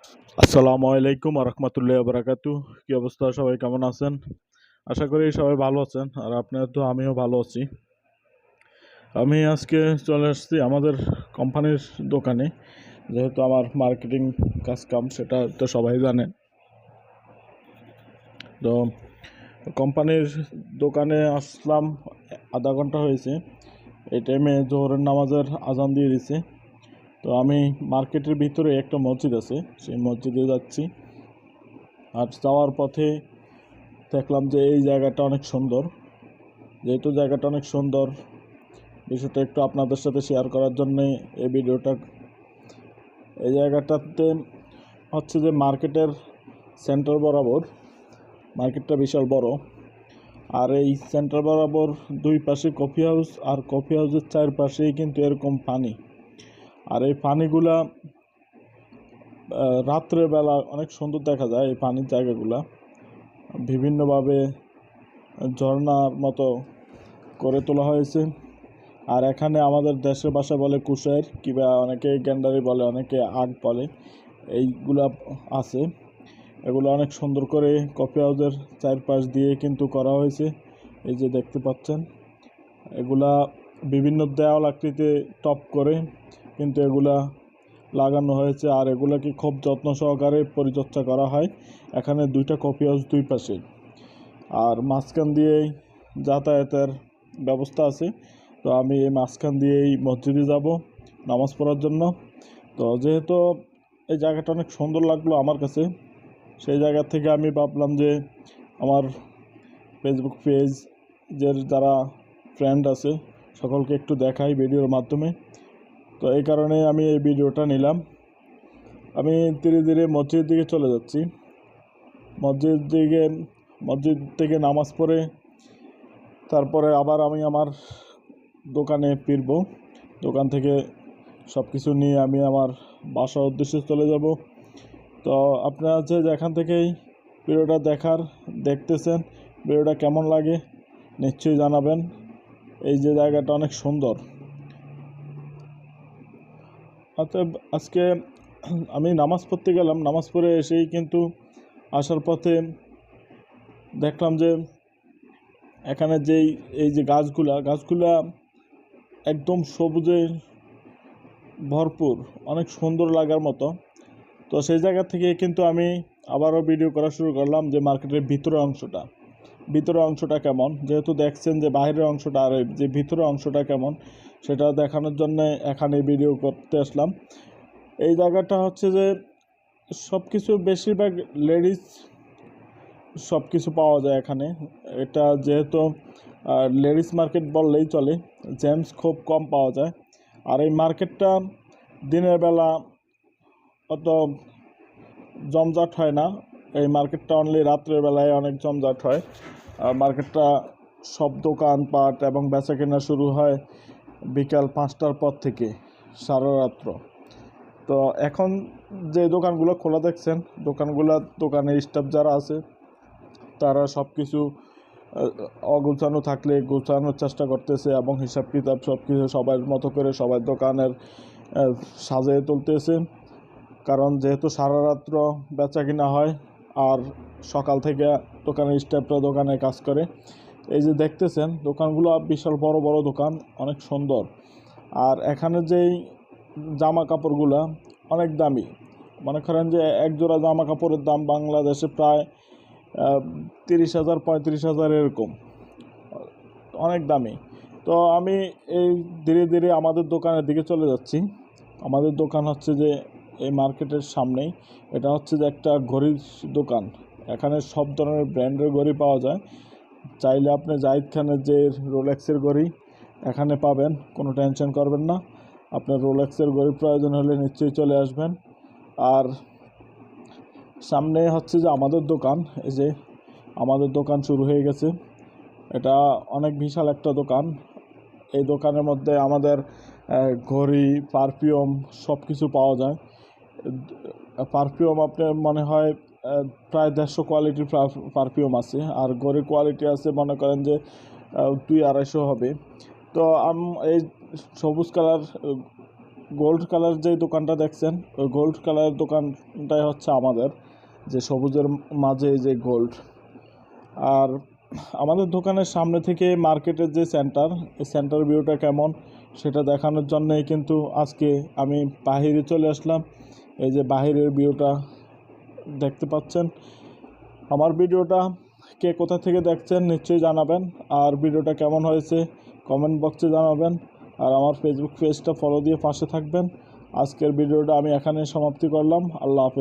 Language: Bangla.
আসসালামু আলাইকুম রহমতুল্লাহ বারাকাতু। কি অবস্থা, সবাই কেমন আছেন? আশা করি সবাই ভালো আছেন, আর আপনার তো আমিও ভালো আছি। আমি আজকে চলে আসছি আমাদের কোম্পানির দোকানে, যেহেতু আমার মার্কেটিং কাম সেটা তো সবাই জানে। তো কোম্পানির দোকানে আসলাম, আধা ঘন্টা হয়েছে। এই টাইমে জোহরের নামাজের আজান দিয়ে দিছে। তো আমি মার্কেটের ভিতরে একটা মসজিদ আছে, সেই মসজিদে যাচ্ছি। আর যাওয়ার পথে দেখলাম যে এই জায়গাটা অনেক সুন্দর। যেহেতু জায়গাটা অনেক সুন্দর, বিষয়টা একটু আপনাদের সাথে শেয়ার করার জন্যে এই ভিডিওটা। এই জায়গাটাতে হচ্ছে যে মার্কেটের সেন্টার বরাবর, মার্কেটটা বিশাল বড়। আর এই সেন্টার বরাবর দুই পাশে কফি হাউস, আর কফি হাউসের চারপাশেই কিন্তু এরকম পানি। আর এই পানিগুলা রাত্রেবেলা অনেক সুন্দর দেখা যায়। এই পানির জায়গাগুলা বিভিন্নভাবে ঝর্ণার মতো করে তোলা হয়েছে। আর এখানে আমাদের দেশের ভাষা বলে কুশের, কিংবা অনেকে গ্যান্ডারি বলে, অনেকে আগ বলে, এইগুলা আছে। এগুলো অনেক সুন্দর করে কফি হাউসের চারপাশ দিয়ে কিন্তু করা হয়েছে। এই যে দেখতে পাচ্ছেন, এগুলা বিভিন্ন দেওয়াল আকৃতিতে টপ করে কিন্তু এগুলা লাগানো হয়েছে। আর এগুলাকে খুব যত্ন সহকারে পরিচর্যা করা হয়। এখানে দুইটা কফি হাউস দুই পাশে, আর মাঝখান দিয়েই যাতায়াতের ব্যবস্থা আছে। তো আমি এই মাঝখান দিয়েই মসজিদে যাব নামাজ পড়ার জন্য। তো যেহেতু এই জায়গাটা অনেক সুন্দর লাগলো আমার কাছে, সেই জায়গা থেকে আমি ভাবলাম যে আমার ফেসবুক পেজের যারা ফ্রেন্ড আছে সকলকে একটু দেখাই ভিডিওর মাধ্যমে। তো এই কারণে আমি এই ভিডিওটা নিলাম। আমি ধীরে ধীরে মসজিদের দিকে চলে যাচ্ছি। মসজিদ থেকে নামাজ পড়ে তারপরে আবার আমি আমার দোকানে ফিরব। দোকান থেকে সব কিছু নিয়ে আমি আমার বাসার উদ্দেশ্যে চলে যাব। তো আপনারা যে যেখান থেকেই ভিডিওটা দেখতেছেন, ভিডিওটা কেমন লাগে নিশ্চয়ই জানাবেন। এই যে জায়গাটা অনেক সুন্দর। অতএব আজকে আমি নামাজ পড়তে গেলাম, নামাজ পড়ে এসেই কিন্তু আসার পথে দেখলাম যে এখানে এই যে গাছগুলা একদম সবুজে ভরপুর, অনেক সুন্দর লাগার মতো। তো সেই জায়গা থেকে কিন্তু আমি আবারও ভিডিও করা শুরু করলাম যে মার্কেটের ভিতরের অংশটা কেমন। যেহেতু দেখছেন যে বাইরের অংশটা, আর যে ভিতরের অংশটা কেমন সেটা দেখানোর জন্য এখানে ভিডিও করতে আসলাম। এই জায়গাটা হচ্ছে যে সব কিছু বেশিরভাগ লেডিস সব কিছু পাওয়া যায় এখানে। এটা যেহেতু লেডিস মার্কেট বললেই চলে, জেন্টস খুব কম পাওয়া যায়। আর এই মার্কেটটা দিনের বেলা অত জমজট হয় না। এই মার্কেটটা অনলি রাত্রের বেলায় অনেক জমজট হয়। আর মার্কেটটা সব দোকানপাট এবং বেচা কেনা শুরু হয় বিকাল 5টার পর থেকে সারা রাত্র। তো এখন যে দোকানগুলো খোলা দেখছেন, দোকানের স্টাফ যারা আছে তারা সব কিছু অগোছানো থাকলে গোছানোর চেষ্টা করতেছে, এবং হিসাব কিতাব সব কিছু সবার মতো করে সবার দোকানের সাজিয়ে তুলতেছে। কারণ যেহেতু সারা রাত্র বেচা কিনা হয়, আর সকাল থেকে দোকানের স্টাফরা দোকানে কাজ করে। এই যে দেখতেছেন দোকানগুলো বিশাল বড় বড় দোকান, অনেক সুন্দর। আর এখানে যেই জামা কাপড়গুলা অনেক দামি। মনে করেন যে এক জোড়া জামা কাপড়ের দাম বাংলাদেশে প্রায় 30,000 35,000 এরকম, অনেক দামি। তো আমি এই ধীরে ধীরে আমাদের দোকানের দিকে চলে যাচ্ছি। আমাদের দোকান হচ্ছে যে এই মার্কেটের সামনেই। এটা হচ্ছে যে একটা ঘড়ির দোকান। এখানে সব ধরনের ব্র্যান্ডের ঘড়ি পাওয়া যায়। চাইলে আপনি জাহিদ খানের যে রোলেক্সের ঘড়ি এখানে পাবেন, কোনো টেনশন করবেন না। আপনার রোলেক্সের ঘড়ি প্রয়োজন হলে নিশ্চয়ই চলে আসবেন। আর সামনে হচ্ছে যে আমাদের দোকান। এই যে আমাদের দোকান শুরু হয়ে গেছে। এটা অনেক বিশাল একটা দোকান। এই দোকানের মধ্যে আমাদের ঘড়ি, পারফিউম সব কিছু পাওয়া যায়। পারফিউম আপনার মনে হয় প্রায় 150 কোয়ালিটির পারফিউম আছে। আর ঘড়ির কোয়ালিটি আছে মনে করেন যে 200-250 হবে। তো এই সবুজ কালার গোল্ড কালার যে দোকানটা দেখছেন, ওই গোল্ড কালারের দোকানটাই হচ্ছে আমাদের, যে সবুজের মাঝে এই যে গোল্ড। আর আমাদের দোকানের সামনে থেকে মার্কেটের যে সেন্টার, এই সেন্টার ভিউটা কেমন সেটা দেখানোর জন্যই কিন্তু আজকে আমি বাহিরে চলে আসলাম। এই যে বাহিরের ভিউটা দেখতে পাচ্ছেন। আমার ভিডিওটা কে কোথা থেকে দেখছেন নিশ্চয়ই জানাবেন, আর ভিডিওটা কেমন হয়েছে কমেন্ট বক্সে জানাবেন, আর আমার ফেসবুক পেজটা ফলো দিয়ে পাশে থাকবেন। আজকের ভিডিওটা আমি এখানে সমাপ্তি করলাম। আল্লাহ হাফেজ।